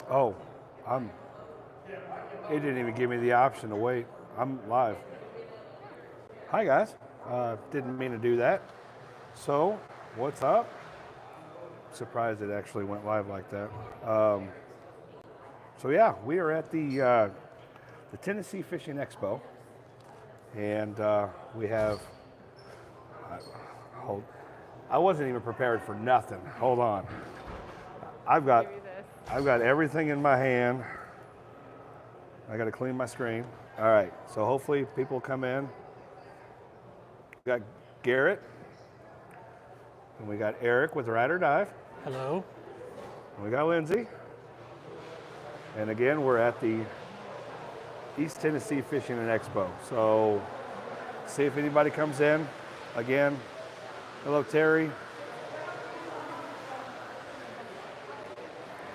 Oh, I'm. It didn't even give me the option to wait. I'm live. Hi guys. Didn't mean to do that. So, what's up? Surprised it actually went live like that. So yeah, we are at the Tennessee Fishing Expo, and we have. Hold. I wasn't even prepared for nothing. Hold on. I've got everything in my hand. I got to clean my screen. All right. So hopefully people come in. We got Garrett, and we got Eric with Ride or Dive. Hello. And we got Lindsay. And again, we're at the East Tennessee Fishing and Expo. So see if anybody comes in. Again, hello Terry.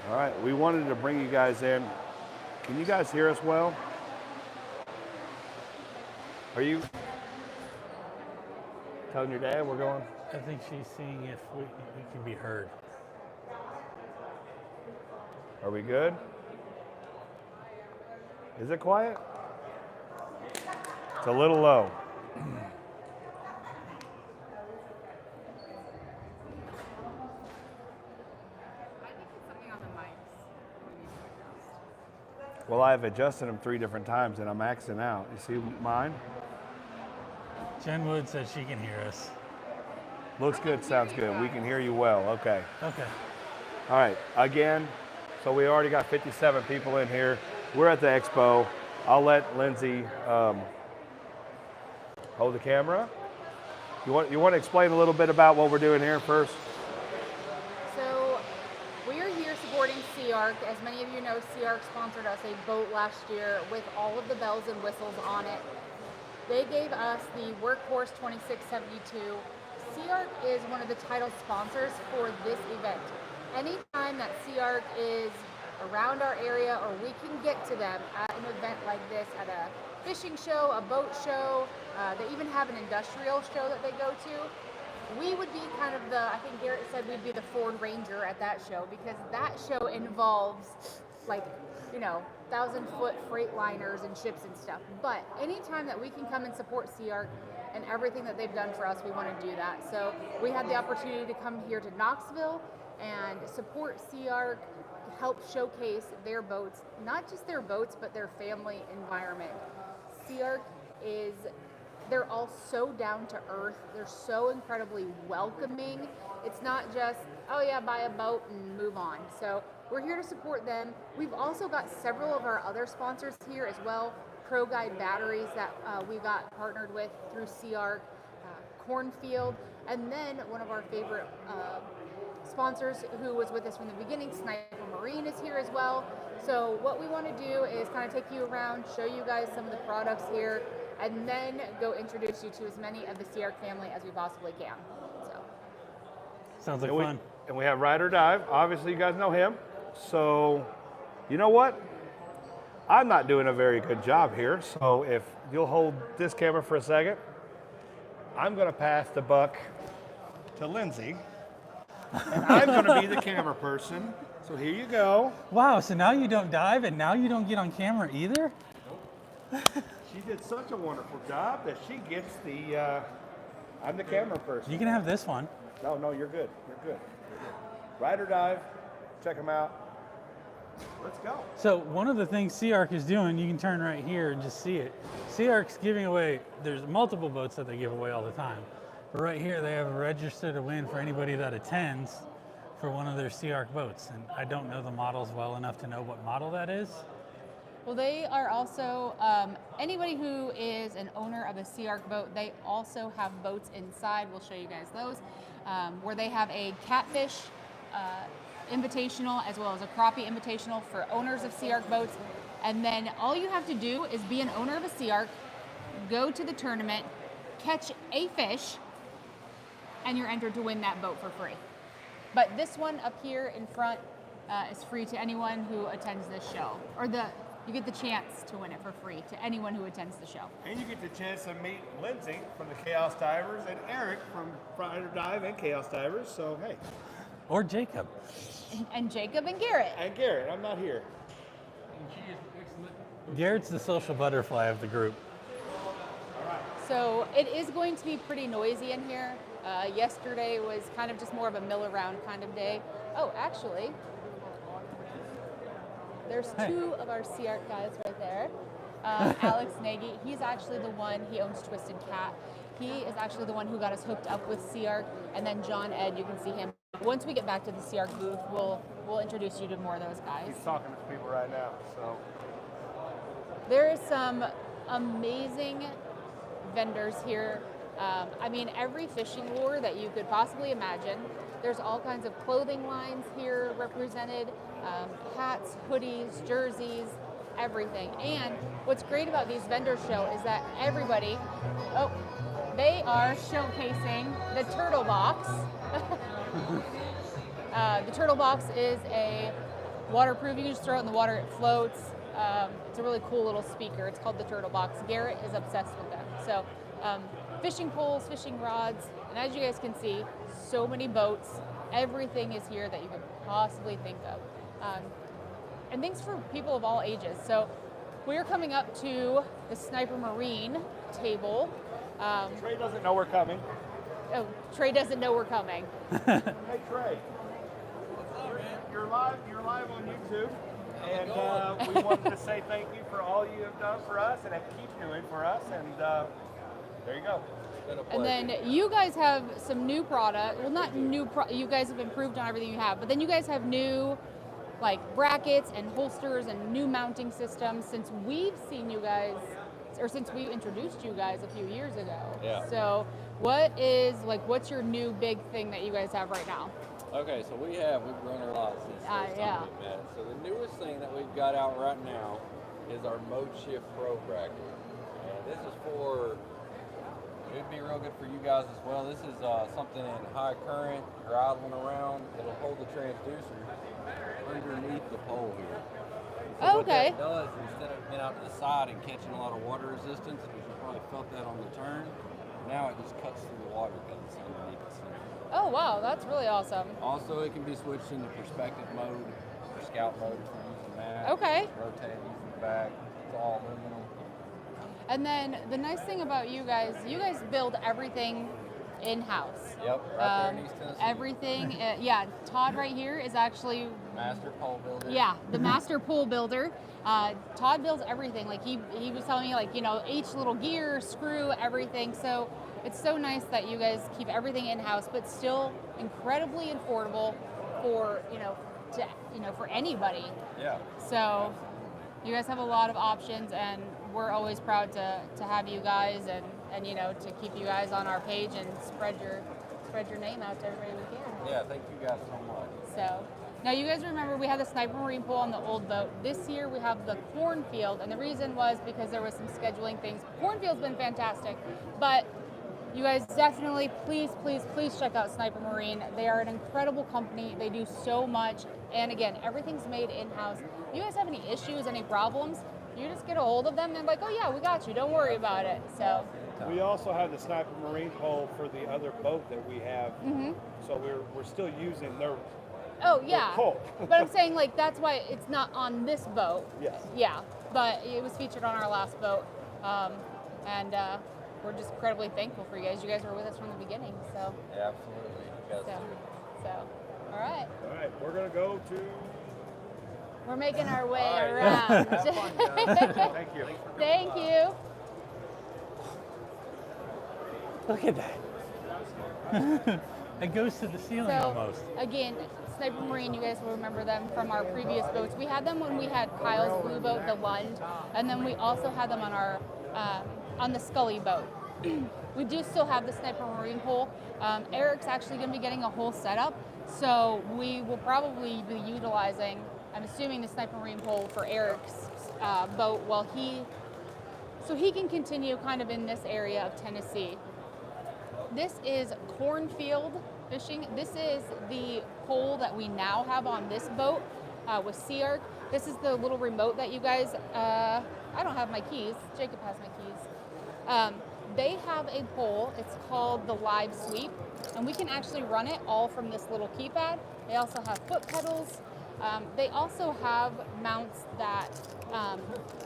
All right, we wanted to bring you guys in. Can you guys hear us well? Are you telling your dad we're going? I think she's seeing if we can be heard. Are we good? Is it quiet? It's a little low. Well, I've adjusted them 3 different times and I'm maxing out. You see mine? Jen Wood says she can hear us. Looks good, sounds good. We can hear you well, okay. Okay. All right, again, so we already got 57 people in here. We're at the expo. I'll let Lindsay hold the camera. You want to explain a little bit about what we're doing here first? So we are here supporting SeaArk. As many of you know, SeaArk sponsored us a boat last year with all of the bells and whistles on it. They gave us the Workhorse 2672. SeaArk is one of the title sponsors for this event. Anytime that SeaArk is around our area or we can get to them at an event like this, at a fishing show, a boat show, they even have an industrial show that they go to, we would be kind of the, I think Garrett said we'd be the Ford Ranger at that show, because that show involves like, 1,000-foot freight liners and ships and stuff. But anytime that we can come and support SeaArk and everything that they've done for us, we want to do that. So we had the opportunity to come here to Knoxville and support SeaArk, help showcase their boats, not just their boats, but their family environment. SeaArk they're all so down to earth. They're so incredibly welcoming. It's not just, oh yeah, buy a boat and move on. So we're here to support them. We've also got several of our other sponsors here as well. Pro Guide Batteries that we got partnered with through SeaArk, Cornfield, and then one of our favorite sponsors who was with us from the beginning, Sniper Marine, is here as well. So what we want to do is kind of take you around, show you guys some of the products here, and then go introduce you to as many of the SeaArk family as we possibly can. So Sounds like fun. And we have Ride or Dive. Obviously, you guys know him. So, you know what? I'm not doing a very good job here. So if you'll hold this camera for a second, I'm going to pass the buck to Lindsay. And I'm going to be the camera person. So here you go. Wow, so now you don't dive and now you don't get on camera either? She did such a wonderful job that she gets the, I'm the camera person. You can have this one. No, you're good. You're good. Ride or Dive, check them out. Let's go. So one of the things SeaArk is doing, you can turn right here and just see it. SeaArk's giving away, there's multiple boats that they give away all the time. But right here they have registered a win for anybody that attends for one of their SeaArk boats. And I don't know the models well enough to know what model that is. well, they are also, anybody who is an owner of a SeaArk boat, they also have boats inside. We'll show you guys those, where they have a catfish invitational as well as a crappie invitational for owners of SeaArk boats. And then all you have to do is be an owner of a SeaArk, go to the tournament, catch a fish, and you're entered to win that boat for free. But this one up here in front is free to anyone who attends this show. You get the chance to win it for free to anyone who attends the show. And you get the chance to meet Lindsay from the ChaosDivers and Eric from Ride or Dive and ChaosDivers. So, hey. Or Jacob. And Jacob and Garrett. And Garrett, I'm not here. Garrett's the social butterfly of the group. So it is going to be pretty noisy in here. Yesterday was kind of just more of a mill around kind of day. Oh, actually, there's two of our SeaArk guys right there. Alex Nagy, he's actually the one, he owns Twisted Cat. He is actually the one who got us hooked up with SeaArk. And then John Ed, you can see him. Once we get back to the SeaArk booth, we'll introduce you to more of those guys. He's talking to people right now, so. There is some amazing vendors here. I mean, every fishing lure that you could possibly imagine. There's all kinds of clothing lines here represented, hats, hoodies, jerseys, everything. And what's great about these vendor show is that everybody, they are showcasing the Turtle Box. The Turtle Box is a waterproof, you can just throw it in the water, it floats. It's a really cool little speaker. It's called the Turtle Box. Garrett is obsessed with them. So fishing poles, fishing rods, and as you guys can see, so many boats. Everything is here that you could possibly think of. And things for people of all ages. So we're coming up to the Sniper Marine table. Trey doesn't know we're coming. Oh, Trey doesn't know we're coming. Hey, Trey. You're live on YouTube. And we wanted to say thank you for all you have done for us and keep doing for us. And there you go. And then you guys have some new product. Well, not new. You guys have improved on everything you have, but then you guys have new, like brackets and holsters and new mounting systems since we've seen you guys, or since we introduced you guys a few years ago. Yeah. So what's your new big thing that you guys have right now? Okay, so we've grown a lot since the first yeah. time we met. So the newest thing that we've got out right now is our Mode Shift Pro bracket. And this is it'd be real good for you guys as well. This is something in high current, you're idling around, it'll hold the transducer underneath the pole here. So what that does, instead of being out to the side and catching a lot of water resistance, because you probably felt that on the turn, now it just cuts through the water because it's underneath the center. Oh wow, that's really awesome. Also, it can be switched into perspective mode or scout mode if you're using that. Okay. Rotate using the back. It's all aluminum. And then the nice thing about you guys build everything in-house. Yep, right there in East Tennessee. Everything, yeah. Todd right here is actually Master pole builder. Yeah, the master pole builder. Todd builds everything. Like he was telling me, like, you know, each little gear, screw, everything. So it's so nice that you guys keep everything in-house, but still incredibly affordable for for anybody. Yeah. So you guys have a lot of options, and we're always proud to have you guys and to keep you guys on our page and spread your name out to everybody we can. Yeah, thank you guys so much. So now you guys remember we had the Sniper Marine pole on the old boat. This year we have the Cornfield, and the reason was because there was some scheduling things. Cornfield's been fantastic, but you guys definitely, please check out Sniper Marine. They are an incredible company. They do so much. And again, everything's made in-house. If you guys have any issues, any problems, you just get a hold of them and they're like, oh yeah, we got you. Don't worry about it. So we also have the Sniper Marine pole for the other boat that we have. Mm-hmm. So we're still using their pole. But I'm saying, like, that's why it's not on this boat. Yes. Yeah, but it was featured on our last boat. And we're just incredibly thankful for you guys. You guys were with us from the beginning, so. Yeah, absolutely. You guys too. So, all right. All right, we're gonna go to. We're making our way around. Have fun, guys. Thank you. Thank you. Look at that. It goes to the ceiling almost. Again, Sniper Marine, you guys will remember them from our previous boats. We had them when we had Kyle's blue boat, the Lund, and then we also had them on our on the Scully boat. We do still have the Sniper Marine pole. Eric's actually going to be getting a whole setup, so we will probably be utilizing, I'm assuming, the Sniper Marine pole for Eric's boat while so he can continue kind of in this area of Tennessee. This is Cornfield fishing. This is the pole that we now have on this boat with SeaArk. This is the little remote that you guys, I don't have my keys, Jacob has my keys. They have a pole, it's called the Live Sweep, and we can actually run it all from this little keypad. They also have foot pedals. They also have mounts that,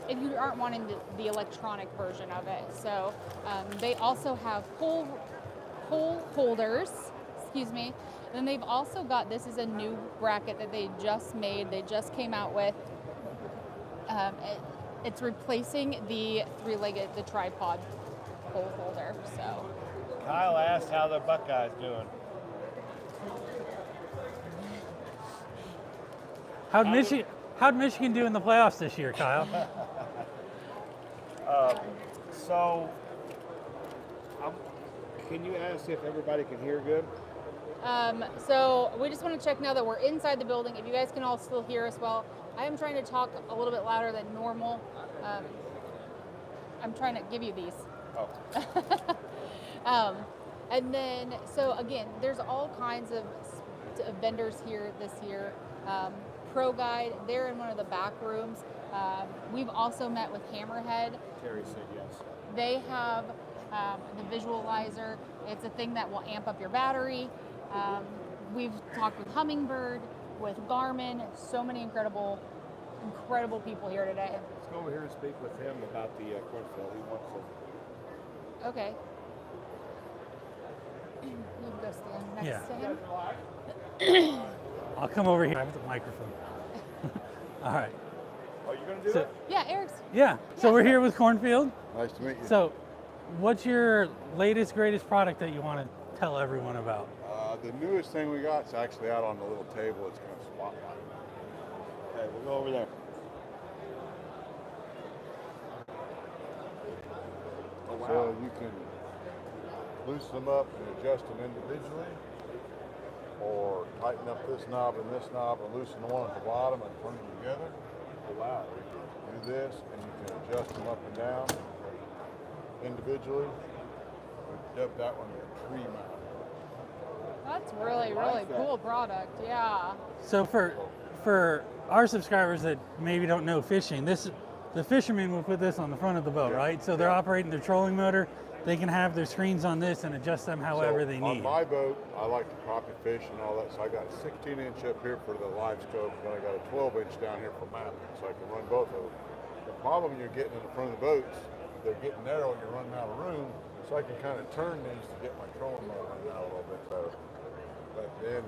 if you aren't wanting the electronic version of it, so they also have pole holders, excuse me. And then they've also got, this is a new bracket that they just made, they just came out with. It's replacing the the tripod pole holder, so. Kyle asked how the Buckeyes doing. How'd Michigan do in the playoffs this year, Kyle? So, can you ask if everybody can hear good? So we just want to check now that we're inside the building, if you guys can all still hear us well. I am trying to talk a little bit louder than normal. I'm trying to give you these. Oh. And then, so again, there's all kinds of vendors here this year. Pro Guide, they're in one of the back rooms. We've also met with Hammerhead. Terry said yes. They have the visualizer. It's a thing that will amp up your battery. We've talked with Hummingbird, with Garmin, so many incredible people here today. Let's go over here and speak with him about the Cornfield. He wants to. Okay. You can go stand next to him. I'll come over here with the microphone. All right. Are you going to do it? Yeah, Eric's. Yeah. So we're here with Cornfield. Nice to meet you. So, what's your latest, greatest product that you want to tell everyone about? The newest thing we got is actually out on the little table. It's going to spotlight. Okay, we'll go over there. Oh, wow. So you can loosen them up and adjust them individually, or tighten up this knob and this knob and loosen the one at the bottom and put them together. Oh, wow. Do this and you can adjust them up and down individually. We dubbed that one the tree mount. That's really cool product. Yeah. So for our subscribers that maybe don't know fishing, the fishermen will put this on the front of the boat, Yeah. right? So they're operating their trolling motor. They can have their screens on this and adjust them however they On need. my boat, I like to crappie fish and all that, so I got a 16-inch up here for the live scope, and I got a 12-inch down here for mapping, so I can run both of them. The problem you're getting in the front of the boats, they're getting narrow and you're running out of room, so I can kind of turn these to get my trolling motor running out a little bit better. But then,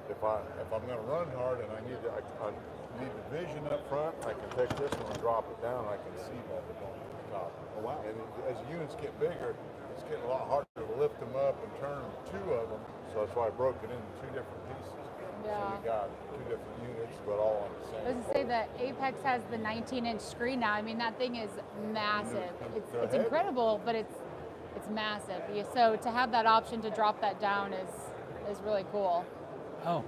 if I'm going to run hard and I need the vision up front, I can take this one and drop it down, and I can see both of them on the top. Oh, wow. And as the units get bigger, it's getting a lot harder to lift them up and turn two of them. So that's why I broke it into two different pieces. Yeah. So you got two different units, but all on the same. I was gonna say that Apex has the 19-inch screen now. I mean, that thing is massive. It's incredible, but it's massive. So to have that option to drop that down is really cool. Oh,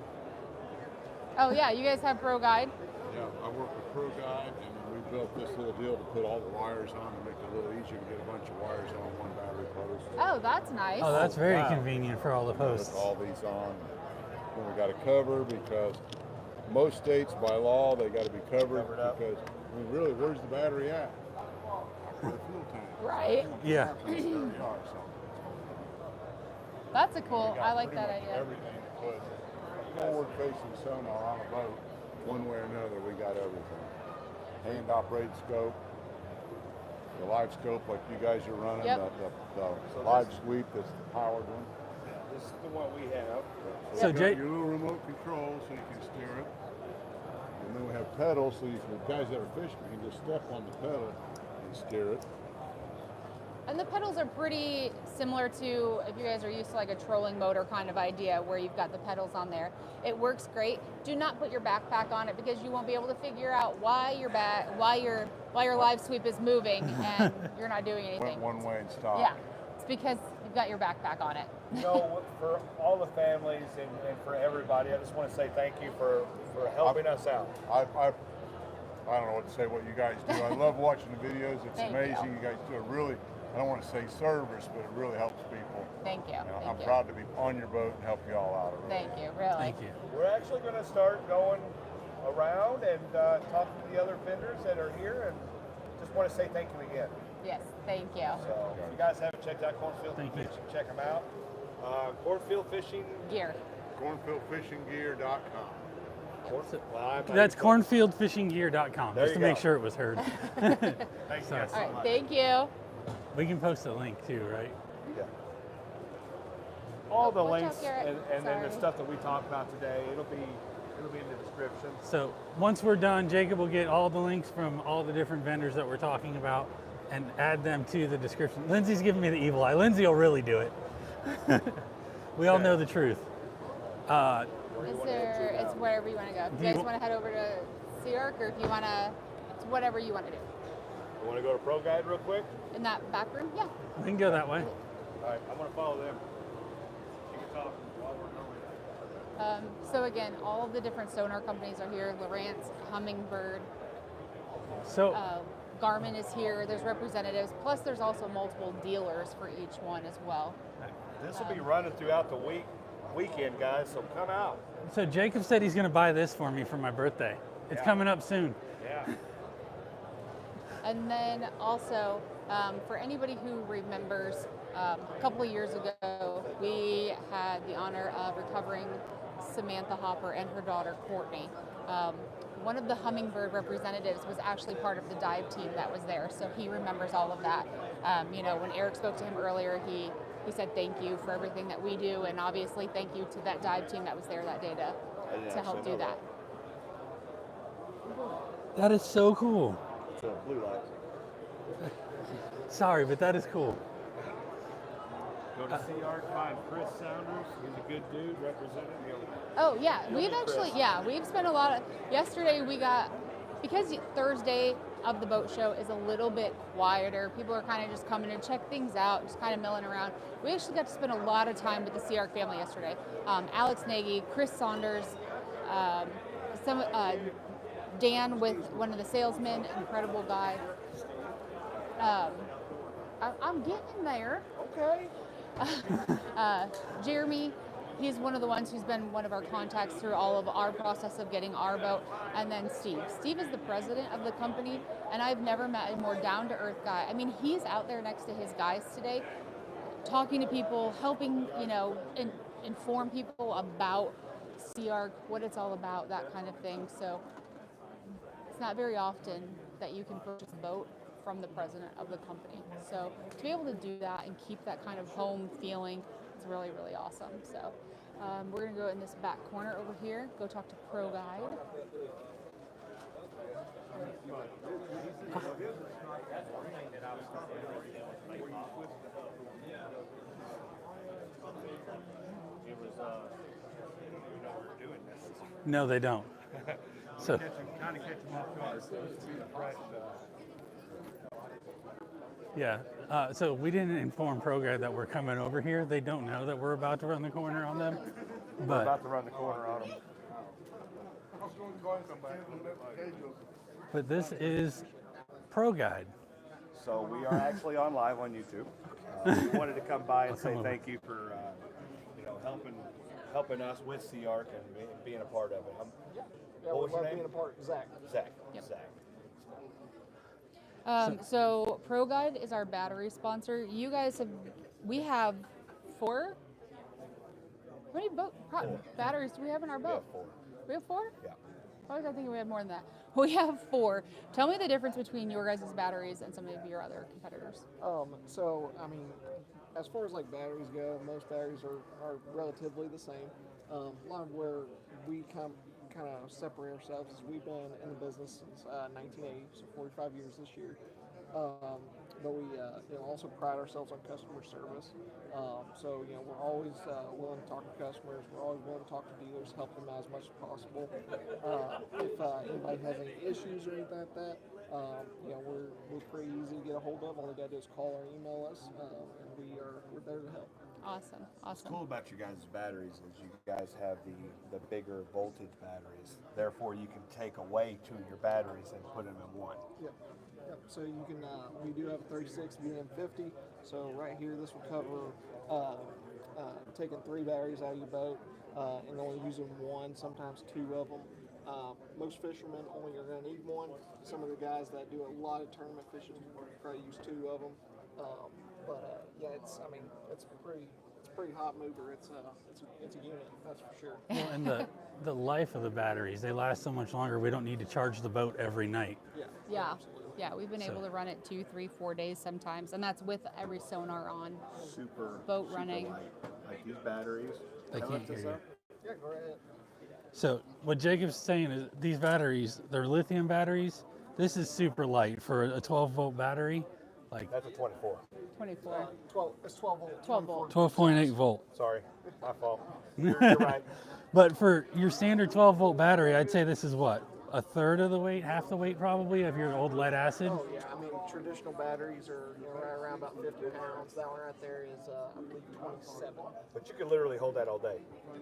Oh yeah, you guys have Pro Guide. Yeah, I work with Pro Guide, and we built this little deal to put all the wires on to make it a little easier to get a bunch of wires on one battery post. Oh, that's nice. oh, that's very Wow. convenient for all the posts. Put all these on. Then we got a cover because most states by law they got to be covered Covered up. because I mean, really, where's the battery at? Where the fuel tank. Right. Yeah. There you are. So That's a cool. we got I like pretty that much idea. everything to put forward-facing sonar on a boat, one way or another. We got everything. Hand-operated scope, the live scope like you guys are running, Yep. the live sweep that's the powered one. This is the one we have. So you got Jay- your little remote control so you can steer it. And then we have pedals so you can, guys that are fishing, you can just step on the pedal and steer it. And the pedals are pretty similar to, if you guys are used to like a trolling motor kind of idea where you've got the pedals on there. It works great. Do not put your backpack on it because you won't be able to figure out why your live sweep is moving and you're not doing anything. Went one way and stopped. Yeah, it's because you've got your backpack on it. You know, for all the families and for everybody, I just want to say thank you for helping us out. I don't know what to say what you guys do. I love watching the videos. It's Thank amazing. you. You guys do a really, I don't want to say service, but it really helps people. Thank you. You know, Thank I'm you. proud to be on your boat and help you all out. Really. Thank you, really. Thank you. We're actually going to start going around and talking to the other vendors that are here, and just want to say thank you again. Yes, thank you. So if you guys haven't checked out Cornfield Thank you. Fishing, check them out. Cornfield Fishing, Gear. cornfieldfishinggear.com. That's cornfieldfishinggear.com, There just to you make go. sure it was heard. Thank you Sorry. guys so All right, much. thank you. We can post a link too, right? Yeah. All the Watch out, links Garrett. and then the Sorry. stuff that we talked about today, it'll be in the description. So once we're done, Jacob will get all the links from all the different vendors that we're talking about and add them to the description. Lindsay's giving me the evil eye. Lindsay will really do it. We all know the truth. It's wherever you want to go. If Do you you guys wa- want to head over to SeaArk, or if you want to, it's whatever you want to do. You want to go to Pro Guide real quick? In that back room, yeah. We can go that way. All right, I'm going to follow them. You can talk while we're going. So again, all of the different sonar companies are here. Lowrance, Humminbird, So Garmin is here. There's representatives. Plus, there's also multiple dealers for each one as well. This will be running throughout the weekend, guys, so come out. So Jacob said he's going to buy this for me for my birthday. It's Yeah. coming up soon. Yeah. And then also, for anybody who remembers, a couple of years ago, we had the honor of recovering Samantha Hopper and her daughter Courtney. One of the Humminbird representatives was actually part of the dive team that was there, so he remembers all of that. When Eric spoke to him earlier, he said thank you for everything that we do, and obviously thank you to that dive team that was there that day to help do that. That is so cool. It's a blue light. Sorry, but that is cool. Go to SeaArk, find Chris Saunders. He's a good dude representing the Oh yeah, we've spent a lot of, yesterday we got, because Thursday of the boat show is a little bit quieter, people are kind of just coming to check things out, just kind of milling around. We actually got to spend a lot of time with the SeaArk family yesterday. Alex Nagy, Chris Saunders, Dan with one of the salesmen, incredible guy. I'm getting there. Okay. Jeremy, he's one of the ones who's been one of our contacts through all of our process of getting our boat. And then Steve. Steve is the president of the company, and I've never met a more down-to-earth guy. I mean, he's out there next to his guys today, talking to people, helping, inform people about SeaArk, what it's all about, that kind of thing. So it's not very often that you can purchase a boat from the president of the company. So to be able to do that and keep that kind of home feeling is really, really awesome. So we're gonna go in this back corner over here, go talk to Pro Guide. No, they don't. So Kind of catch them off guard. So it's fresh. yeah, so we didn't inform ProGuide that we're coming over here. They don't know that we're about to run the corner on them. We're But about to run the corner on them. but this is ProGuide. So we are actually on live on YouTube. We wanted to come by and say thank you for helping us with SeaArk and being a part of it. Yeah, What we was your love name? being a part. Zach. Zach. Yep. Zach. So Pro Guide is our battery sponsor. We have 4? How many batteries do we have in our boat? We have 4. We have 4? Yeah. I was thinking we had more than that. We have 4. Tell me the difference between your guys' batteries and some of your other competitors. So, I mean, as far as like batteries go, most batteries are relatively the same. A lot of where we kind of separate ourselves is we've been in the business since 1980, so 45 years this year. But we also pride ourselves on customer service. So we're always willing to talk to customers. We're always willing to talk to dealers, help them out as much as possible. If anybody has any issues or anything like that, we're pretty easy to get a hold of. All you gotta do is call or email us, and we're there to help. Awesome. What's cool about your guys' batteries is you guys have the bigger voltage batteries. Therefore, you can take away 2 of your batteries and put them in one. Yep. So you can, we do have a 36 BM50. So right here, this will cover taking 3 batteries out of your boat and only using 1, sometimes 2 of them. Most fishermen only are going to need 1. Some of the guys that do a lot of tournament fishing probably use 2 of them. It's a pretty hot mover. It's a unit, that's for sure. Well, and the life of the batteries, they last so much longer. We don't need to charge the boat every night. Yeah. Yeah. Absolutely. Yeah, we've been able to run it 2, 3, 4 days sometimes, and that's with every sonar on. Super Boat super running. light. Like these batteries. They How can't much is hear you. that? Yeah, go ahead. So what Jacob's saying is these batteries, they're lithium batteries. This is super light for a 12-volt battery. Like That's a 24. 24. 12. It's 12 volt. 12 volt. 12.8 volt. Sorry, my fault. You're right. But for your standard 12-volt battery, I'd say this is what? A third of the weight, half the weight probably of your old lead acid. Oh yeah, I mean traditional batteries are right around about 50 pounds. That one right there is I believe 27. But you can literally hold that all day.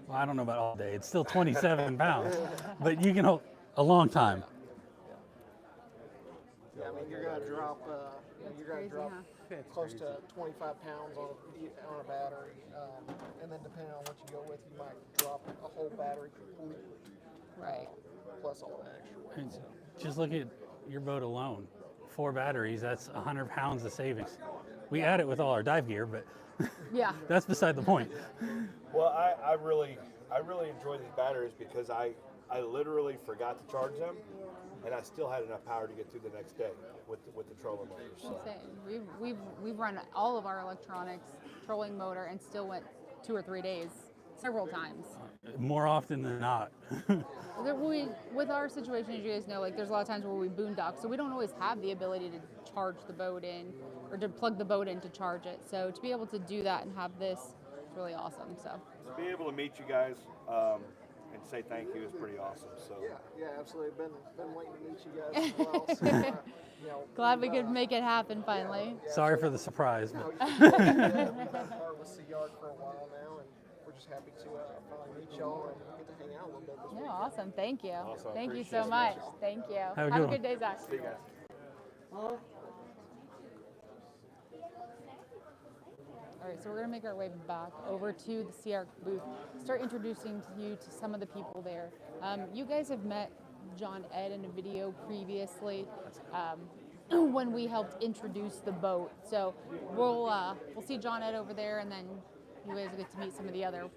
Well, I don't know about all day. It's still 27 pounds, but you can hold a long time. Yeah, I mean you're gonna drop That's you're gonna crazy, drop huh? close to 25 pounds on a battery, and then depending on what you go with, you might drop a whole battery completely, Right. plus all that extra weight. And just look at your boat alone. 4 batteries, that's 100 pounds of savings. We add it with all our dive gear, but Yeah. that's beside the point. Well, I really enjoy these batteries because I literally forgot to charge them, and I still had enough power to get through the next day with the trolling motors. So. Insane. We've run all of our electronics, trolling motor, and still went 2 or 3 days, several times. More often than not. With our situation, as you guys know, like there's a lot of times where we boondock, so we don't always have the ability to charge the boat in or to plug the boat in to charge it. So to be able to do that and have this, it's really awesome. So To be able to meet you guys and say thank you is pretty awesome. So. Yeah, absolutely. Been waiting to meet you guys as well. So, you know, glad we could make it happen finally. Sorry for the surprise. But we've been part with SeaArk for a while now, and we're just happy to finally meet y'all and get to hang out a little bit this week. Yeah, awesome. Thank you. Awesome. Thank you Appreciate so it. much. Thank you. Have a Have a good good day, Zach. See you guys. All right, so we're gonna make our way back over to the SeaArk booth, start introducing you to some of the people there. You guys have met John Ed in a video previously when we helped introduce the boat. So we'll see John Ed over there, and then you guys get to meet some of the other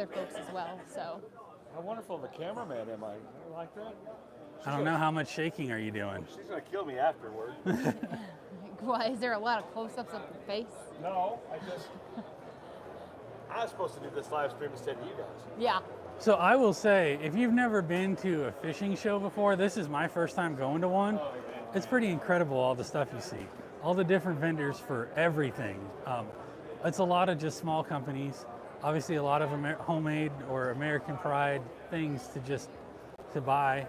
folks as well. So How wonderful of a cameraman am I? You like that? I don't know how much shaking are you doing. She's gonna kill me afterward. why is there a lot of close-ups of the face? No, I was supposed to do this live stream instead of you guys. Yeah. So I will say, if you've never been to a fishing show before, this is my first time going to one. It's pretty incredible, all the stuff you see. All the different vendors for everything. It's a lot of just small companies. Obviously a lot of homemade or American pride things to buy.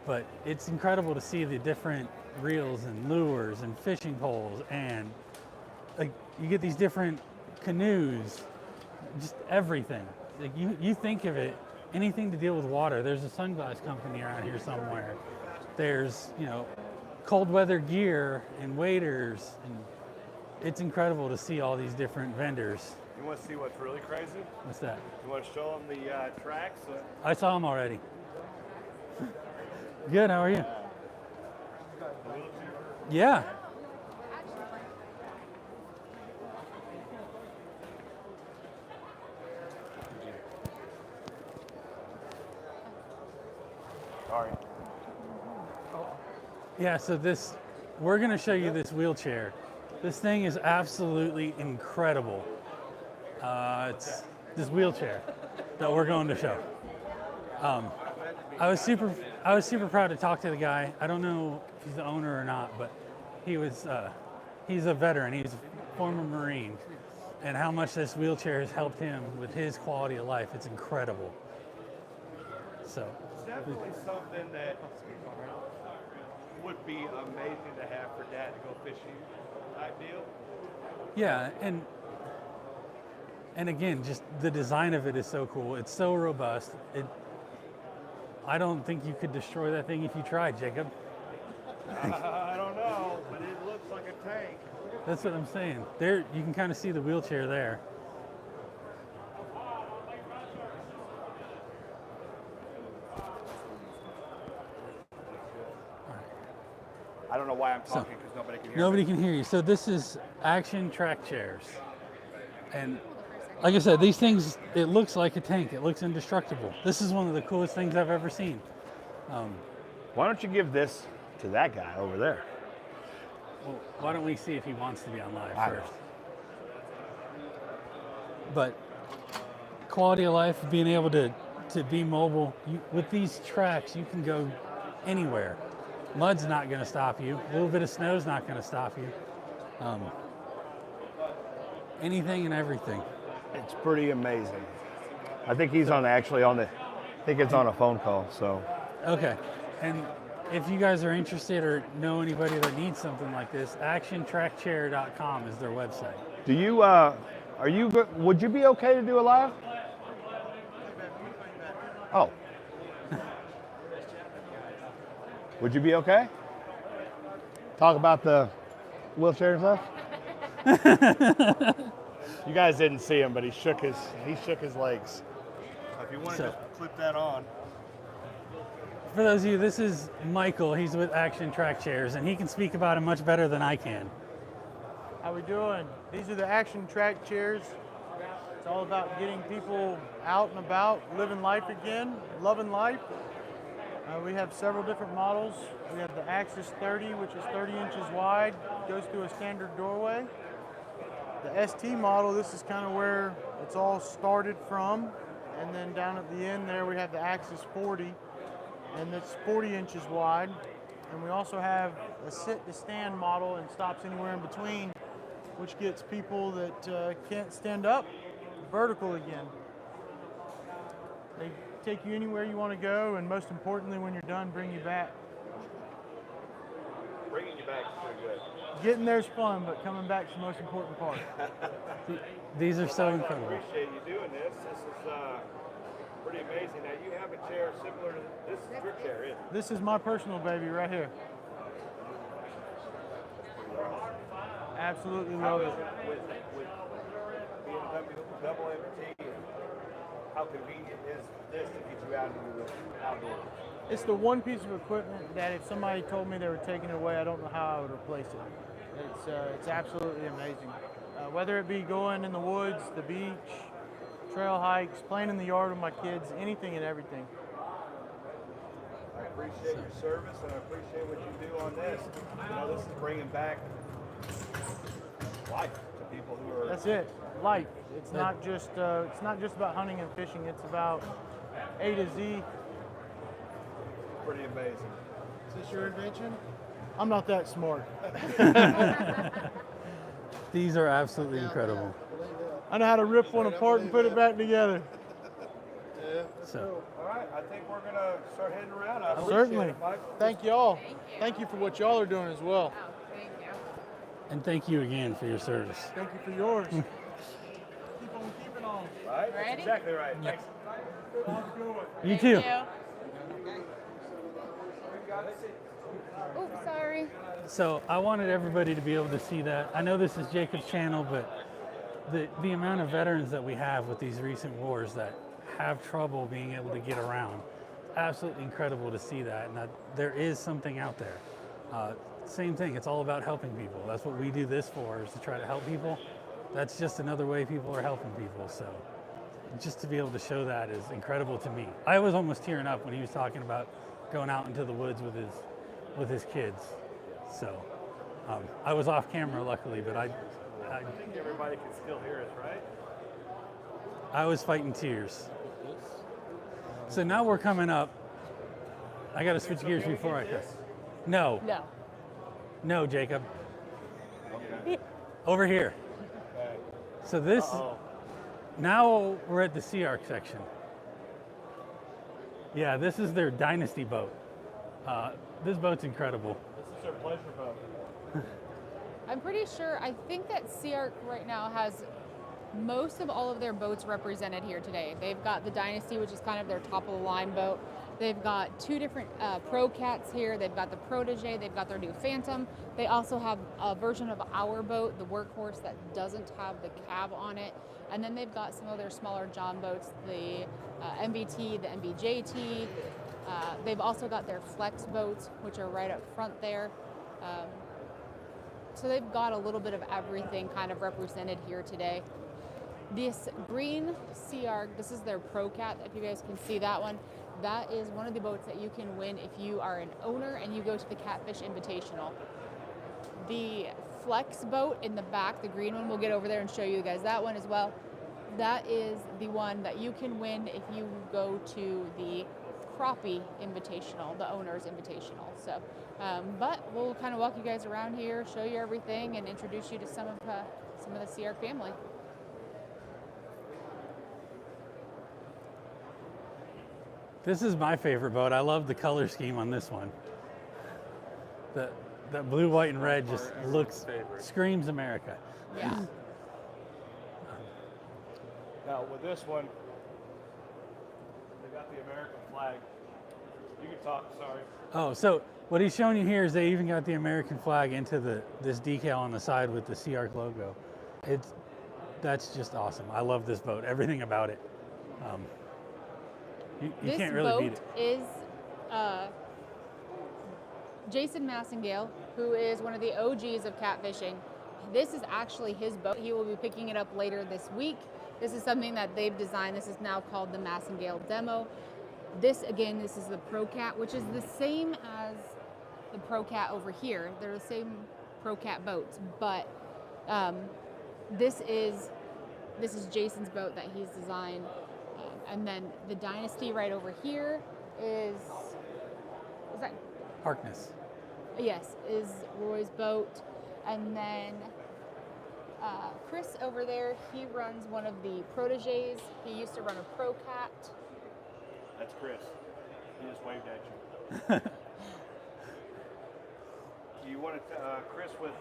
But it's incredible to see the different reels and lures and fishing poles, and like you get these different canoes, just everything. Like you think of it, anything to deal with water. There's a sunglass company around here somewhere. There's, cold weather gear and waders, and it's incredible to see all these different vendors. You want to see what's really crazy? What's that? You want to show them the tracks? I saw them already. Good, how are you? Yeah. Sorry. Yeah, so we're gonna show you this wheelchair. This thing is absolutely incredible. It's this wheelchair that we're going to show. I was super proud to talk to the guy. I don't know if he's the owner or not, but he's a veteran. He's a former Marine, and how much this wheelchair has helped him with his quality of life. It's incredible. So. It's definitely something that would be amazing to have for Dad to go fishing type deal. Yeah, and again, just the design of it is so cool. It's so robust. I don't think you could destroy that thing if you tried, Jacob. I don't know, but it looks like a tank. That's what I'm saying. There, you can kind of see the wheelchair there. I don't know why I'm talking because nobody can hear Nobody me. can hear you. So this is action track chairs. And like I said, these things, it looks like a tank. It looks indestructible. This is one of the coolest things I've ever seen. Why don't you give this to that guy over there? Well, why don't we see if he wants to be on live I first? But quality of life, being able to be mobile, with these tracks, you can go anywhere. Mud's not going to stop you. A little bit of snow's not going to stop you. Anything and everything. It's pretty amazing. I think he's on actually on the, I think it's on a phone call, so. Okay, and if you guys are interested or know anybody that needs something like this, actiontrackchair.com is their website. Do you, would you be okay to do a live? Oh. Would you be okay? Talk about the wheelchair and stuff? You guys didn't see him, but he shook his legs. So if you want to just clip that on. For those of you, this is Michael. He's with Action Track Chairs, and he can speak about it much better than I can. How we doing? These are the Action Track Chairs. It's all about getting people out and about, living life again, loving life. We have several different models. We have the Axis 30, which is 30 inches wide, goes through a standard doorway. The ST model, this is kind of where it's all started from. And then down at the end there, we have the Axis 40, and it's 40 inches wide. And we also have a sit to stand model and stops anywhere in between, which gets people that can't stand up vertical again. They take you anywhere you want to go, and most importantly, when you're done, bring you back. Bringing you back is pretty good. Getting there's fun, but coming back's the most important part. These are so incredible. I appreciate you doing this. This is pretty amazing. Now you have a chair similar to this is your chair, isn't it? This is my personal baby right here. Absolutely love it. With being double MT, how convenient is this to get you out into the outdoors? It's the one piece of equipment that if somebody told me they were taking it away, I don't know how I would replace it. It's absolutely amazing. Whether it be going in the woods, the beach, trail hikes, playing in the yard with my kids, anything and everything. I appreciate your service and I appreciate what you do on this. You know, this is bringing back life to people who are. That's it, life. It's not just about hunting and fishing. It's about A to Z. Pretty amazing. Is this your invention? I'm not that smart. These are absolutely incredible. I know how to rip one apart and put it back together. So, All right, I think we're gonna start heading around. I appreciate Certainly. it, Mike. Thank you all. Thank you. Thank you for what y'all are doing as well. Oh, thank you. and thank you again for your service. Thank you for yours. Keep on keeping on. Right? That's Ready? exactly right. Thanks. You too. Oh, sorry. So I wanted everybody to be able to see that. I know this is Jacob's channel, but the amount of veterans that we have with these recent wars that have trouble being able to get around, absolutely incredible to see that, and that there is something out there. Same thing, it's all about helping people. That's what we do this for, is to try to help people. That's just another way people are helping people. So just to be able to show that is incredible to me. I was almost tearing up when he was talking about going out into the woods with his kids. So I was off camera, luckily, but I think everybody can still hear us, right? I was fighting tears. So now we're coming up. I got to switch gears before I cuss. No, no, Jacob. Over here. So this, now we're at the SeaArk section. Yeah, this is their Dynasty boat. This boat's incredible. This is their pleasure boat. I'm pretty sure, I think that SeaArk right now has most of all of their boats represented here today. They've got the Dynasty, which is kind of their top of the line boat. They've got two different Pro Cats here. They've got the Protege, they've got their new Phantom. They also have a version of our boat, the Workhorse, that doesn't have the cab on it. And then they've got some of their smaller John boats, the MBT, the MBJT. They've also got their Flex boats, which are right up front there. So they've got a little bit of everything kind of represented here today. This green SeaArk, this is their Pro Cat, if you guys can see that one. That is one of the boats that you can win if you are an owner and you go to the Catfish Invitational. The Flex boat in the back, the green one, we'll get over there and show you guys that one as well. That is the one that you can win if you go to the Crappie Invitational, the Owner's Invitational. So, but we'll kind of walk you guys around here, show you everything, and introduce you to some of the SeaArk family. This is my favorite boat. I love the color scheme on this one. That blue, white, and red just screams America. Yeah. Now with this one, they got the American flag. You can talk, sorry. Oh, so what he's showing you here is they even got the American flag into this decal on the side with the SeaArk logo. That's just awesome. I love this boat. Everything about it. You can't really beat it. This boat is Jason Massengale, who is one of the OGs of catfishing. This is actually his boat. He will be picking it up later this week. This is something that they've designed. This is now called the Massengale Demo. This is the Pro Cat, which is the same as the Pro Cat over here. They're the same Pro Cat boats, but this is Jason's boat that he's designed. And then the Dynasty right over here is that? Harkness. Yes, is Roy's boat. And then Chris over there, he runs one of the proteges. He used to run a Pro Cat. That's Chris. He just waved at you. You wanted Chris with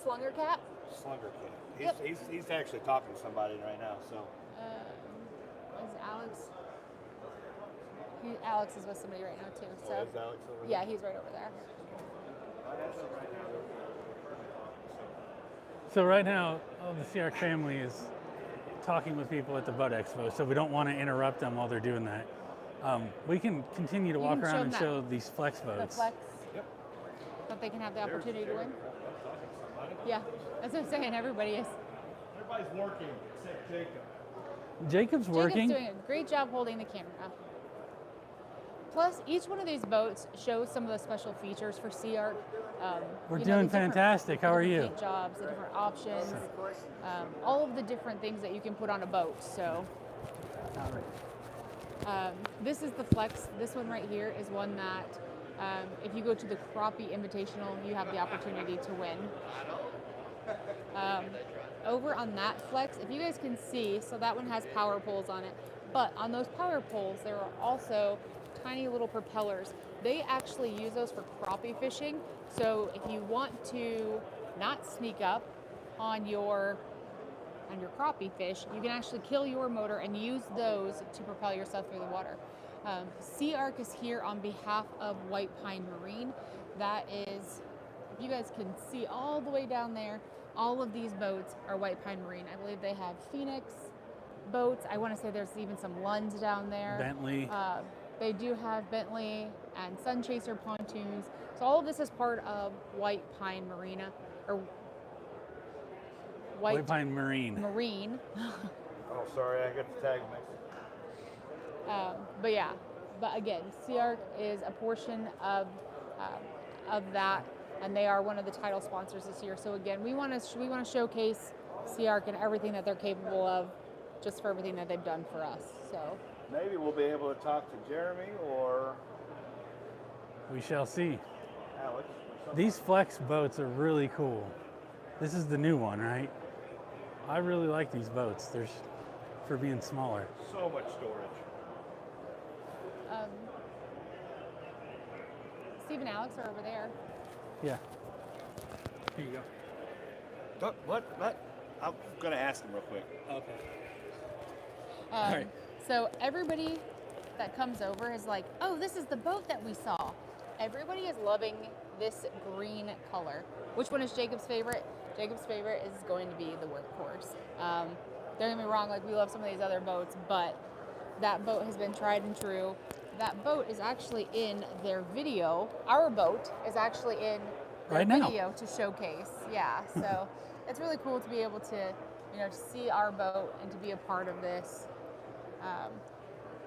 Slunger Cat. Slunger Cat. He's actually talking to somebody right now. So. Is Alex? Alex is with somebody right now too. So. Is Alex over there? Yeah, he's right over there. So right now, the SeaArk family is talking with people at the Boat Expo, so we don't want to interrupt them while they're doing that. We can continue to walk around and show these Flex boats. The Flex. Yep. That they can have the opportunity to win. Yeah, that's what I'm saying. Everybody is. Everybody's working except Jacob. Jacob's working. Jacob's doing a great job holding the camera. Plus, each one of these boats shows some of the special features for SeaArk. We're doing fantastic. How are you? Paint jobs, the different options, all of the different things that you can put on a boat. So, this is the Flex. This one right here is one that, if you go to the Crappie Invitational, you have the opportunity to win. Over on that Flex, if you guys can see, so that one has power poles on it, but on those power poles there are also tiny little propellers. They actually use those for crappie fishing, so if you want to not sneak up on your crappie fish, you can actually kill your motor and use those to propel yourself through the water. SeaArk is here on behalf of White Pine Marine. That is, if you guys can see all the way down there, all of these boats are White Pine Marine. I believe they have Phoenix boats. I want to say there's even some Lunds down there. Bentley. They do have Bentley and Sunchaser pontoons. So all of this is part of White Pine Marina, or White Pine Marine. Marine. Oh, sorry, I got the tag mixed. But yeah, but again, SeaArk is a portion of that, and they are one of the title sponsors this year. So again, we want to showcase SeaArk and everything that they're capable of, just for everything that they've done for us. So maybe we'll be able to talk to Jeremy or we shall see. Alex. These Flex boats are really cool. This is the new one, right? I really like these boats. They're for being smaller. So much storage. Steve and Alex are over there. Yeah. Here you go. What? I'm gonna ask him real quick. Okay. All right. So everybody that comes over is like, oh, this is the boat that we saw. Everybody is loving this green color. Which one is Jacob's favorite? Jacob's favorite is going to be the Workhorse. Don't get me wrong, like we love some of these other boats, but that boat has been tried and true. That boat is actually in their video. Our boat is actually in their right now video to showcase. Yeah, so it's really cool to be able to to see our boat and to be a part of this.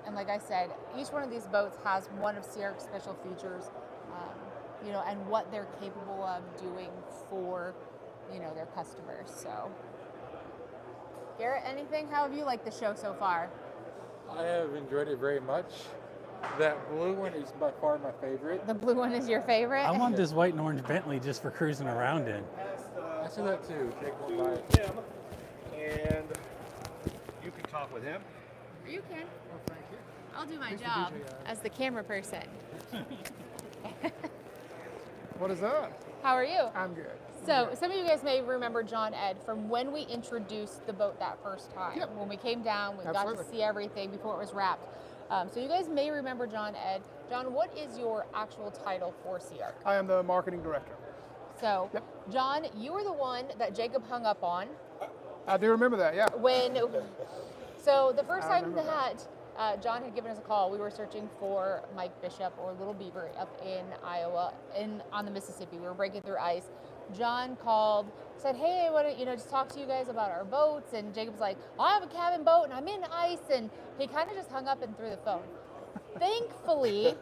And like I said, each one of these boats has one of SeaArk's special features, and what they're capable of doing for, their customers. So, Garrett, anything? How have you liked the show so far? I have enjoyed it very much. That blue one is by far my favorite. The blue one is your favorite? I want this white and orange Bentley just for cruising around in. I see that too. Take one by Him, and you can talk with him. You can. I'll do my job as the camera person. What is up? How are you? I'm good. So, some of you guys may remember John Ed from when we introduced the boat that first time. Yep. When we came down, we got Absolutely. to see everything before it was wrapped. So, you guys may remember John Ed. John, what is your actual title for SeaArk? I am the marketing director. So, Yep. John, you were the one that Jacob hung up on I do remember that, yeah. So the first I time remember that John had given us a call, we were searching for Mike Bishop or Little Beaver up in Iowa, on the Mississippi. We were breaking through ice. John called, said, "Hey, I want to just talk to you guys about our boats." And Jacob's like, "I have a cabin boat and I'm in ice," and he kind of just hung up and threw the phone. Thankfully,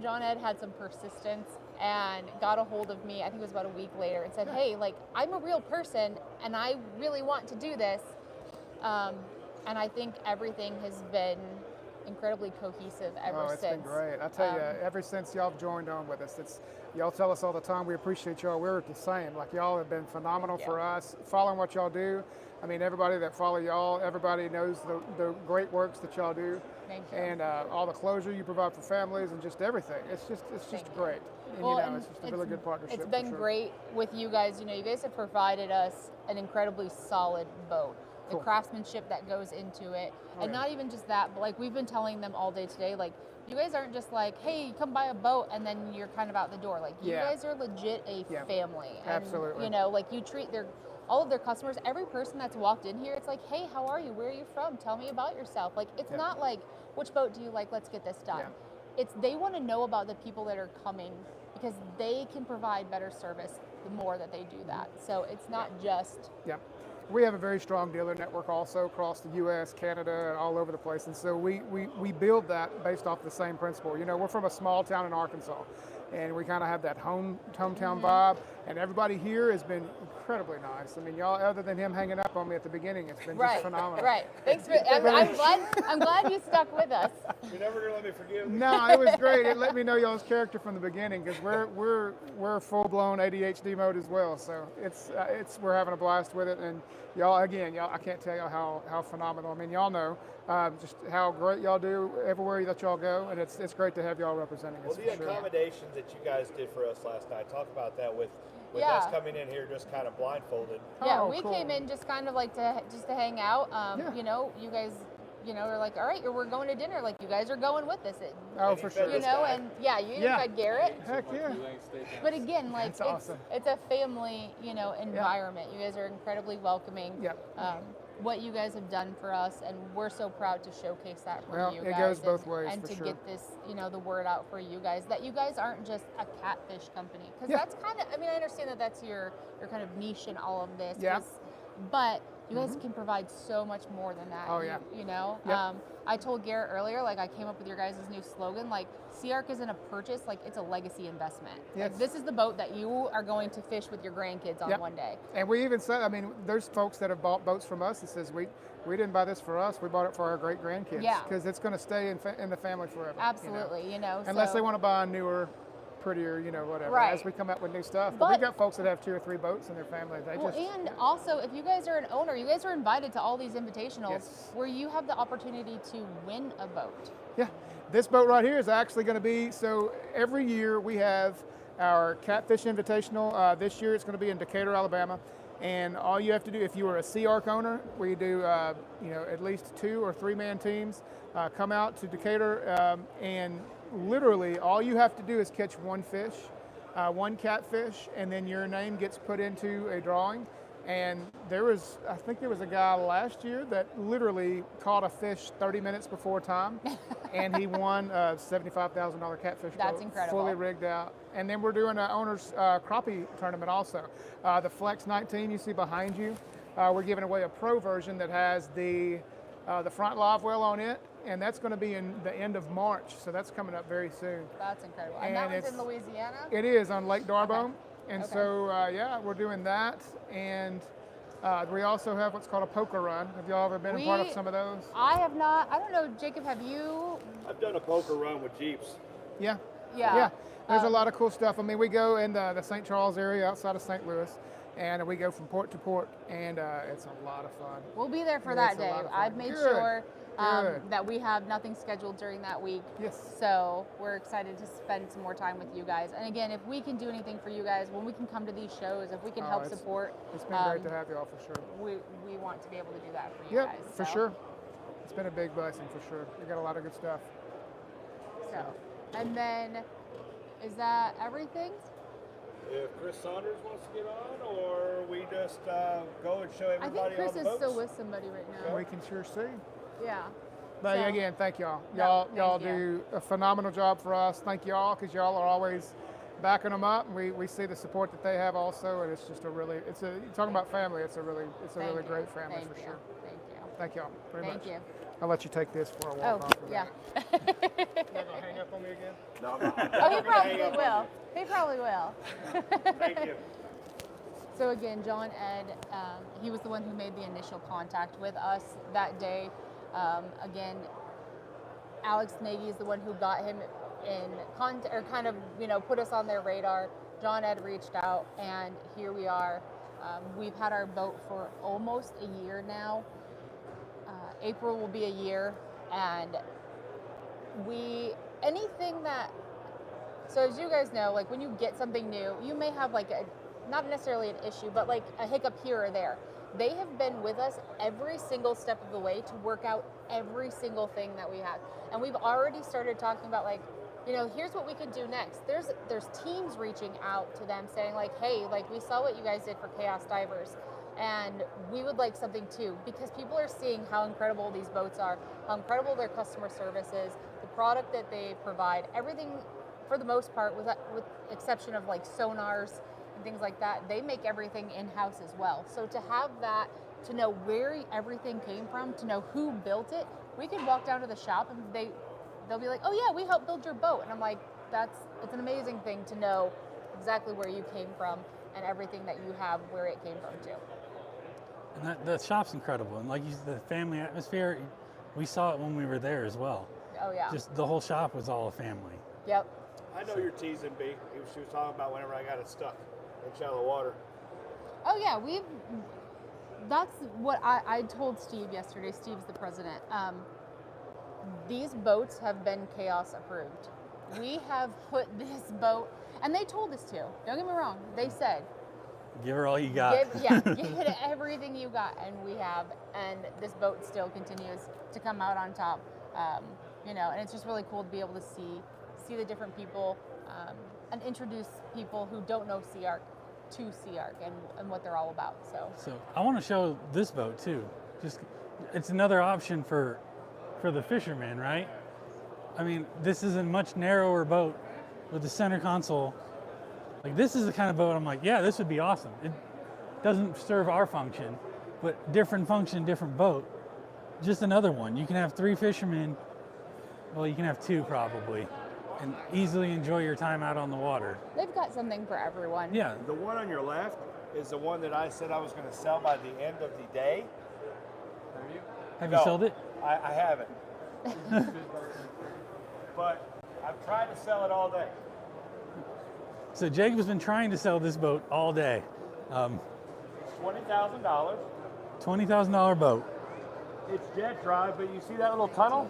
John Ed had some persistence and got a hold of me, I think it was about a week later, and said, "Hey, I'm a real person and I really want to do this." And I think everything has been incredibly cohesive ever It's since. been great. I tell you, ever since y'all have joined on with us, y'all tell us all the time, we appreciate y'all. We're the same. Y'all have been phenomenal for us, following what y'all do. I mean, everybody that follow y'all, everybody knows the great works that y'all do. Thank you. And all the closure you provide for families and just everything. It's just great. And And it's just a really good partnership. It's for been sure. great with you guys. You guys have provided us an incredibly solid boat. The Cool. craftsmanship that goes into it, and yeah. not even just that, but we've been telling them all day today, you guys aren't just "Hey, come buy a boat," and then you're kind of out the door. You Yeah. guys are legit a Yeah. family. And, Absolutely. you treat all of their customers, every person that's walked in here, it's "Hey, how are you? Where are you from? Tell me about yourself." It's Yeah. not "Which boat do you like? Let's get this done." Yeah. It's they want to know about the people that are coming because they can provide better service the more that they do that. So it's not just Yeah. We have a very strong dealer network also across the U.S., Canada, and all over the place. And so we build that based off the same principle. We're from a small town in Arkansas, and we kind of have that hometown vibe. And everybody here has been incredibly nice. I mean, y'all, other than him hanging up on me at the beginning, it's been just phenomenal. Right. Thanks for. I'm glad you stuck with us. You're never gonna let me forgive me. No, it was great. It let me know y'all's character from the beginning because we're full blown ADHD mode as well. So we're having a blast with it, and y'all I can't tell y'all how phenomenal. I mean, y'all know just how great y'all do everywhere that y'all go, and it's great to have y'all representing us. Well, the for sure. accommodations that you guys did for us last night, talk about that with Yeah. us coming in here just kind of blindfolded. Yeah, Oh, we cool. came in just kind of to hang out. Yeah. You guys, are like, "All right, we're going to dinner." You guys are going with us. Oh, for sure. fed this guy. And yeah, you Yeah. fed Garrett. Heck yeah. But again, That's awesome. it's a family, environment. You guys are incredibly welcoming. Yep. What you guys have done for us, and we're so proud to showcase that for Well, you it guys. goes both and, ways, and for to sure. get this, the word out for you guys that you guys aren't just a catfish company, because Yeah. that's kind of. I mean, I understand that that's your kind of niche in all of this. Yeah. But you guys can provide so much more than that. Oh, yeah. You know. Yep. I told Garrett earlier, I came up with your guys' new slogan, SeaArk isn't a purchase, it's a legacy investment. Yes. This is the boat that you are going to fish with your grandkids on Yep. one day. And we even said, I mean, there's folks that have bought boats from us that says we didn't buy this for us, we bought it for our great grandkids. Yeah. Because it's going to stay in the family forever. Absolutely, Unless so- they want to buy a newer, prettier, whatever. Right. As we come out with new stuff. But we've But- got folks that have 2 or 3 boats in their family. They Well, just, and also, if you guys are an owner, you guys are invited to all these invitationals Yes. where you have the opportunity to win a boat. yeah. This boat right here is actually going to be, so every year we have our Catfish Invitational. This year it's going to be in Decatur, Alabama. And all you have to do, if you are a SeaArk owner, we do, at least 2 or 3 man teams come out to Decatur, and literally all you have to do is catch one fish, one catfish, and then your name gets put into a drawing. And I think there was a guy last year that literally caught a fish 30 minutes before time. and he won a $75,000 catfish That's boat, incredible. fully rigged out. And then we're doing an owner's crappie tournament also. The Flex 19 you see behind you, we're giving away a pro version that has the front live well on it, and that's going to be in the end of March, so that's coming up very soon. That's incredible. And that one's in Louisiana? It is on Lake Darbo. Okay. And Okay. so, yeah, we're doing that. And we also have what's called a poker run. Have y'all ever been a part of some of those? I have not. I don't know, Jacob, have you? I've done a poker run with Jeeps. Yeah. Yeah. Yeah. There's a lot of cool stuff. I mean, we go in the St. Charles area outside of St. Louis, and we go from port to port, and it's a lot of fun. We'll be there for Yeah, that it's a day. lot of fun. I've made Good. sure Good. that we have nothing scheduled during that week. Yes. So we're excited to spend some more time with you guys. And again, if we can do anything for you guys, when we can come to these shows, if we can help it's- support, It's been great to have y'all for sure. we want to be able to do that for you Yep, guys. for So- sure. It's been a big blessing for sure. We got a lot of good stuff. So, and then, is that everything? If Chris Saunders wants to get on, or we just go and show I everybody think Chris all the is boats. still with somebody right now. We can sure see. Yeah. But So- again, thank y'all. No, Y'all thank you. do a phenomenal job for us. Thank y'all, because y'all are always backing them up. And we see the support that they have also, and it's just you're talking about family. It's a really Thank you. great family Thank for you. sure. Thank you. Thank y'all very Thank much. you. I'll let you take this for a walk Oh, off. yeah. You're not gonna hang up on me again? No, no. Oh, he probably will. He probably will. Thank you. So again, John Ed, he was the one who made the initial contact with us that day. Again, Alex Nagy is the one who got him in contact, or kind of, put us on their radar. John Ed reached out, and here we are. We've had our boat for almost a year now. April will be a year, and so as you guys know, like when you get something new, you may have like not necessarily an issue, but like a hiccup here or there. They have been with us every single step of the way to work out every single thing that we have. And we've already started talking about like, here's what we could do next. There's teams reaching out to them saying like, hey, like we saw what you guys did for ChaosDivers, and we would like something too, because people are seeing how incredible these boats are, how incredible their customer service is, the product that they provide, everything for the most part, with exception of like sonars and things like that, they make everything in-house as well. So to have that, to know where everything came from, to know who built it, we could walk down to the shop and they'll be like, oh yeah, we helped build your boat. And I'm like, it's an amazing thing to know exactly where you came from and everything that you have, where it came from too. And the shop's incredible. And like you said, the family atmosphere, we saw it when we were there as well. Oh yeah. Just the whole shop was all a family. Yep. I know your T's and B. She was talking about whenever I got it stuck in shallow water. Oh yeah, that's what I told Steve yesterday. Steve's the president. These boats have been Chaos approved. We have put this boat, and they told us to. Don't get me wrong. They said, Give her all you got. give it everything you got, and we have. And this boat still continues to come out on top. And it's just really cool to be able to see the different people and introduce people who don't know SeaArk to SeaArk and what they're all about. So I want to show this boat too. It's another option for the fishermen, right? I mean, this is a much narrower boat with the center console. Like this is the kind of boat I'm like, yeah, this would be awesome. It doesn't serve our function, but different function, different boat. Just another one. You can have 3 fishermen. Well, you can have 2 probably, and easily enjoy your time out on the water. they've got something for everyone. Yeah. The one on your left is the one that I said I was going to sell by the end of the day. Have No, you sold it? I haven't. But I've tried to sell it all day. So Jacob's been trying to sell this boat all day. It's $20,000. $20,000 boat. It's jet drive, but you see that little tunnel?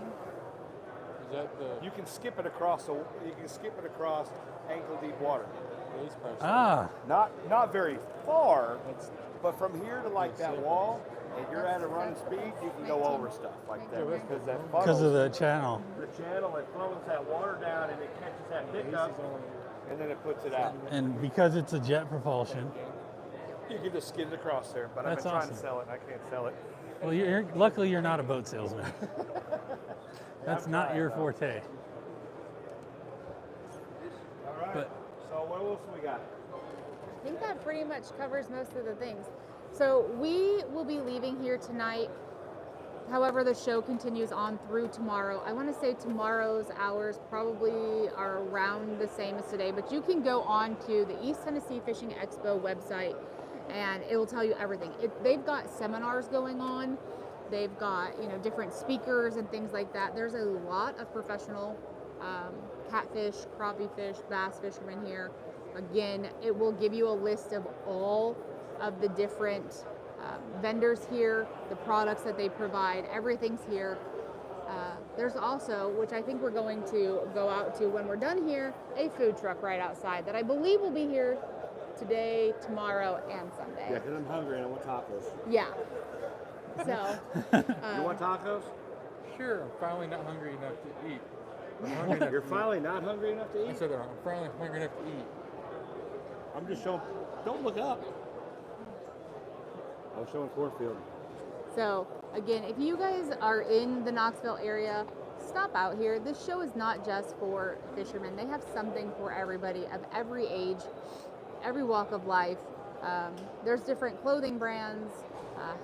Is that the You can skip it across. Ankle deep water. police person? Ah, Not very far, but from here to like that wall, if you're at a running speed, you can go over stuff like that because that because of funnels the channel. the channel. It funnels that water down and it catches that pickup, and then it puts it out. And because it's a jet propulsion, You can just skid it across there, but I've That's been trying awesome. to sell it and I can't sell it. well, luckily you're not a boat salesman. That's not your forte. All right. But So what else we got? I think that pretty much covers most of the things. So we will be leaving here tonight. However, the show continues on through tomorrow. I want to say tomorrow's hours probably are around the same as today, but you can go on to the East Tennessee Fishing Expo website and it will tell you everything. They've got seminars going on. They've got, different speakers and things like that. There's a lot of professional catfish, crappie fish, bass fishermen here. Again, it will give you a list of all of the different vendors here, the products that they provide, everything's here. There's also, which I think we're going to go out to when we're done here, a food truck right outside that I believe will be here today, tomorrow, and Sunday. Yeah, because I'm hungry and I want tacos. Yeah. So. You want tacos? Sure, I'm finally not hungry enough to eat. I'm hungry enough You're to finally not hungry enough to eat. I eat? said I'm finally hungry enough to eat. I'm just showing, don't look up. I was showing Cornfield. So again, if you guys are in the Knoxville area, stop out here. This show is not just for fishermen. They have something for everybody of every age, every walk of life. There's different clothing brands,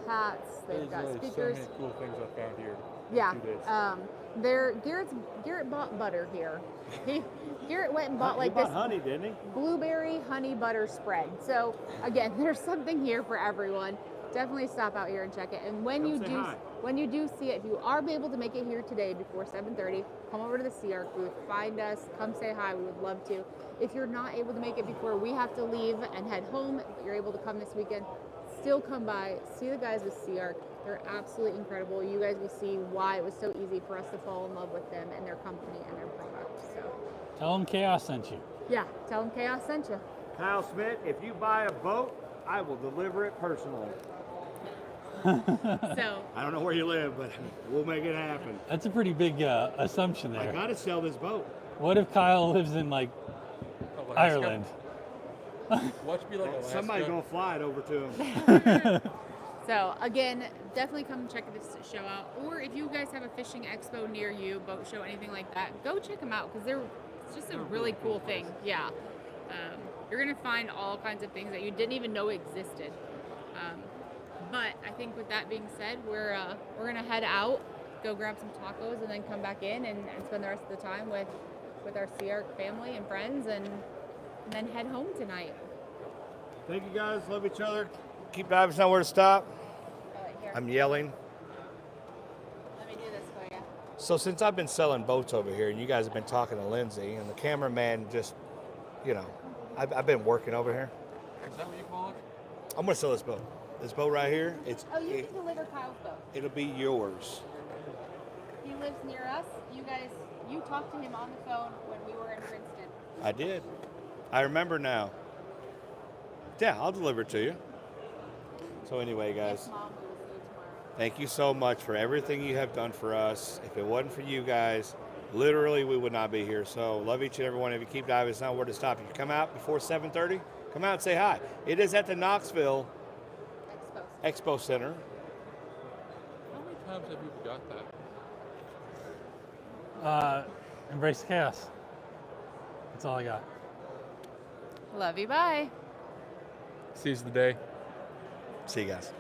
hats, they've got speakers. So many cool things I found here. Yeah. 2 days. Garrett bought butter here. Garrett went and bought He like bought this honey, didn't he? blueberry honey butter spread. So again, there's something here for everyone. Definitely stop out here and check it. And when you do see it, if you are able to make it here today before 7:30, come over to the SeaArk booth, find us, come say hi. We would love to. If you're not able to make it before we have to leave and head home, but you're able to come this weekend, still come by, see the guys with SeaArk. They're absolutely incredible. You guys will see why it was so easy for us to fall in love with them and their company and their product. So tell them Chaos sent you. yeah, tell them Chaos sent you. Kyle Smith, if you buy a boat, I will deliver it personally. So I don't know where you live, but we'll make it happen. That's a pretty big assumption I there. gotta sell this boat. What if Kyle lives in like Alaska. Ireland? Watch me like Alaska. Somebody's gonna fly it over to him. So again, definitely come check this show out. Or if you guys have a fishing expo near you, boat show, anything like that, go check them out because it's just a really cool thing. Yeah, you're gonna find all kinds of things that you didn't even know existed. But I think with that being said, we're gonna head out, go grab some tacos, and then come back in and spend the rest of the time with our SeaArk family and friends, and then head home tonight. Thank you guys. Love each other. Keep diving, know where to stop. Here, I'm yelling. let me do this for you. So since I've been selling boats over here, and you guys have been talking to Lindsay, and the cameraman just, I've been working over here. Is that what you call it? I'm gonna sell this boat. This boat right here, You can deliver Kyle's boat. it'll be yours. He lives near us. You talked to him on the phone when we were in Princeton. I did. I remember now. Yeah, I'll deliver it to you. So anyway, guys, Yes, Mom, we will see you tomorrow. thank you so much for everything you have done for us. If it wasn't for you guys, literally we would not be here. So love each and every one of you. Keep diving. It's not where to stop. If you come out before 7:30, come out and say hi. It is at the Knoxville Expo Center. How many times have you got that? Embrace the chaos. That's all I got. Love you. Bye. Seize the day. See you guys.